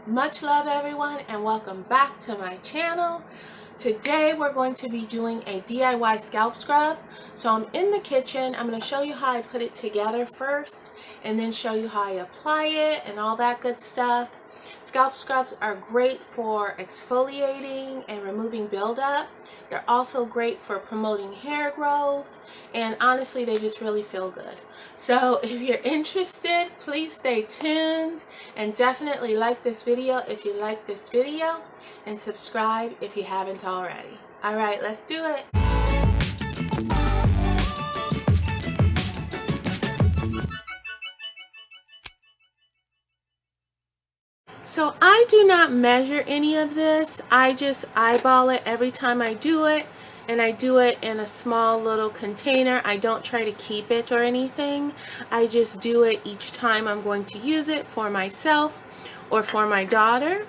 Much love everyone and welcome back to my channel. Today we're going to be doing a DIY scalp scrub. So I'm in the kitchen. I'm going to show you how I put it together first and then show you how I apply it and all that good stuff. Scalp scrubs are great for exfoliating and removing buildup. They're also great for promoting hair growth, and honestly they just really feel good. So if you're interested, please stay tuned and definitely like this video if you like this video and subscribe if you haven't already. Alright, let's do it. So I do not measure any of this. I just eyeball it every time I do it, and I do it in a small little container. I don't try to keep it or anything. I just do it each time I'm going to use it for myself or for my daughter.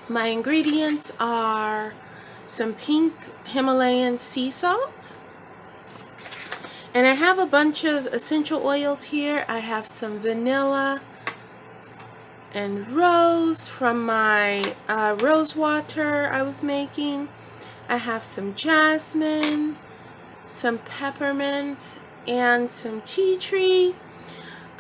My ingredients are some pink Himalayan sea salt, and I have a bunch of essential oils here. I have some vanilla and rose from my rose water I was making. I have some jasmine, some peppermint, and some tea tree.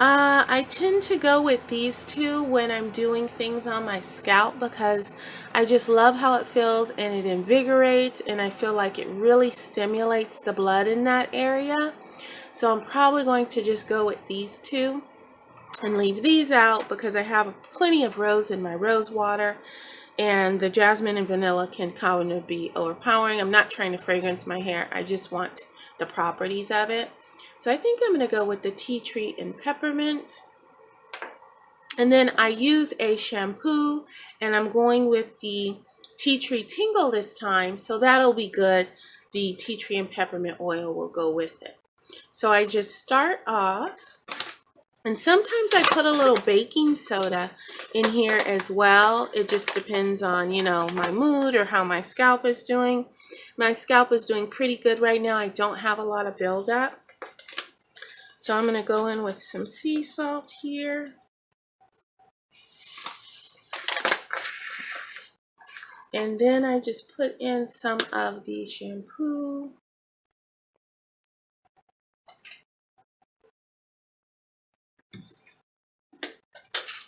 I tend to go with these two when I'm doing things on my scalp because I just love how it feels and it invigorates, and I feel like it really stimulates the blood in that area. So I'm probably going to just go with these two and leave these out because I have plenty of rose in my rose water, and the jasmine and vanilla can kind of be overpowering. I'm not trying to fragrance my hair, I just want the properties of it. So I think I'm going to go with the tea tree and peppermint. And then I use a shampoo, and I'm going with the tea tree tingle this time, so that'll be good. The tea tree and peppermint oil will go with it. So I just start off, and sometimes I put a little baking soda in here as well. It just depends on, you know, my mood or how my scalp is doing. My scalp is doing pretty good right now. I don't have a lot of buildup. So I'm going to go in with some sea salt here. And then I just put in some of the shampoo.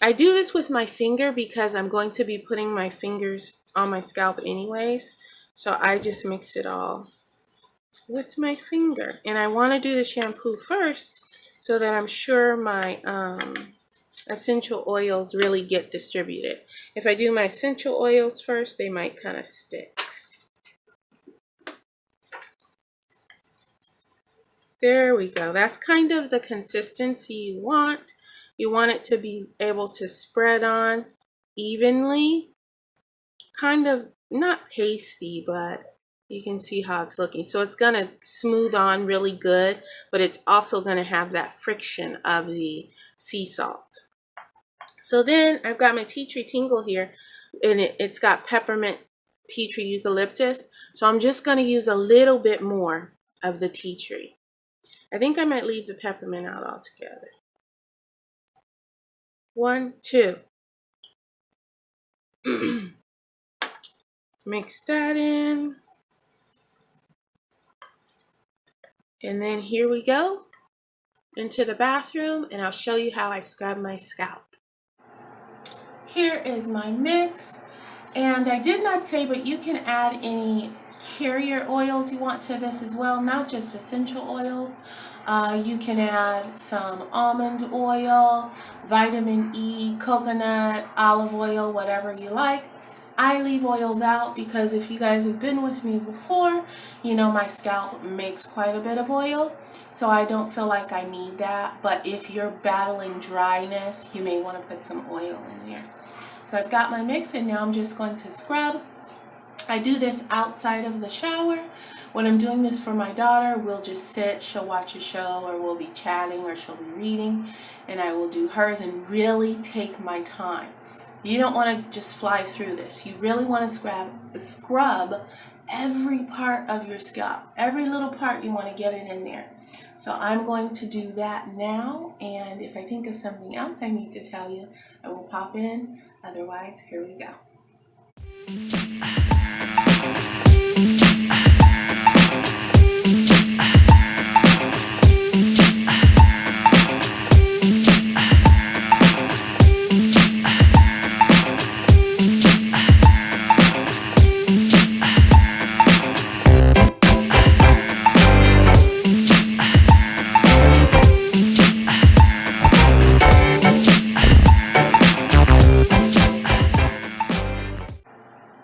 I do this with my finger because I'm going to be putting my fingers on my scalp anyways. So I just mix it all with my finger. And I want to do the shampoo first so that I'm sure my essential oils really get distributed. If I do my essential oils first, they might kind of stick. There we go. That's kind of the consistency you want. You want it to be able to spread on evenly. Kind of not pasty, but you can see how it's looking. So it's going to smooth on really good, but it's also going to have that friction of the sea salt. So then I've got my tea tree tingle here, and it's got peppermint, tea tree, eucalyptus. So I'm just going to use a little bit more of the tea tree. I think I might leave the peppermint out altogether. 1, 2. Mix that in. And then here we go into the bathroom, and I'll show you how I scrub my scalp. Here is my mix, and I did not say, but you can add any carrier oils you want to this as well, not just essential oils. You can add some almond oil, vitamin E, coconut, olive oil, whatever you like. I leave oils out because if you guys have been with me before, you know my scalp makes quite a bit of oil, so I don't feel like I need that. But if you're battling dryness, you may want to put some oil in there. So I've got my mix, and now I'm just going to scrub. I do this outside of the shower. When I'm doing this for my daughter, we'll just sit, she'll watch a show, or we'll be chatting, or she'll be reading, and I will do hers and really take my time. You don't want to just fly through this. You really want to scrub every part of your scalp. Every little part, you want to get it in there. So I'm going to do that now, and if I think of something else I need to tell you, I will pop in Otherwise, here we go.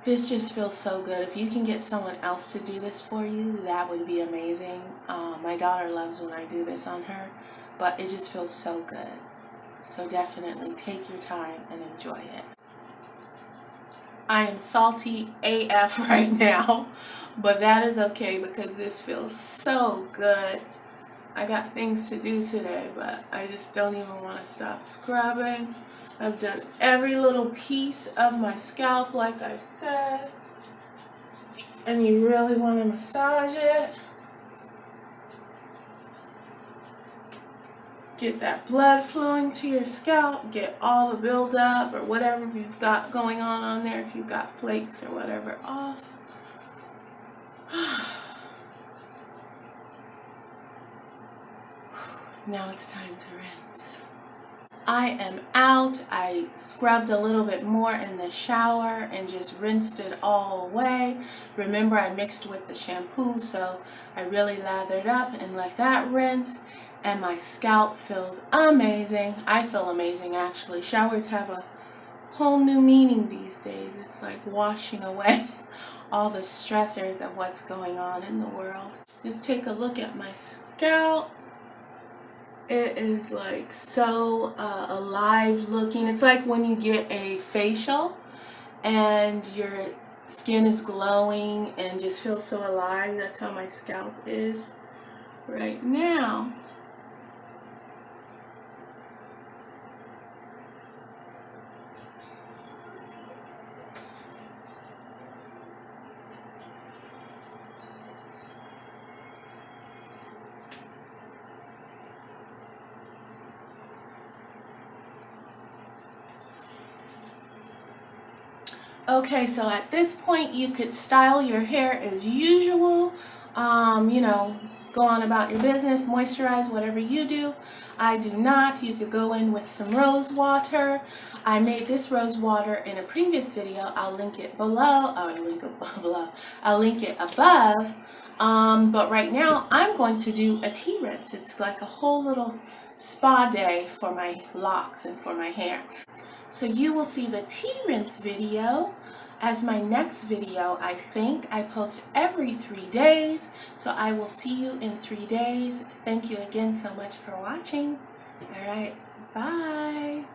This just feels so good. If you can get someone else to do this for you, that would be amazing. My daughter loves when I do this on her, but it just feels so good. So definitely take your time and enjoy it. I am salty AF right now, but that is okay because this feels so good. I got things to do today, but I just don't even want to stop scrubbing. I've done every little piece of my scalp like I've said. And you really want to massage it. Get that blood flowing to your scalp. Get all the buildup or whatever you've got going on there. If you've got flakes or whatever off. Now it's time to rinse. I am out. I scrubbed a little bit more in the shower and just rinsed it all away. Remember, I mixed with the shampoo, so I really lathered up and let that rinse. And my scalp feels amazing. I feel amazing, actually. Showers have a whole new meaning these days. It's like washing away all the stressors of what's going on in the world. Just take a look at my scalp. It is like so alive looking. It's like when you get a facial and your skin is glowing and just feels so alive. That's how my scalp is right now. Okay, so at this point you could style your hair as usual, you know, go on about your business, moisturize, whatever you do. I do not. You could go in with some rose water. I made this rose water in a previous video. I'll link it below, I'll link it above. But right now I'm going to do a tea rinse. It's like a whole little spa day for my locks and for my hair. So you will see the tea rinse video as my next video. I think I post every 3 days. So I will see you in 3 days. Thank you again so much for watching. All right, bye.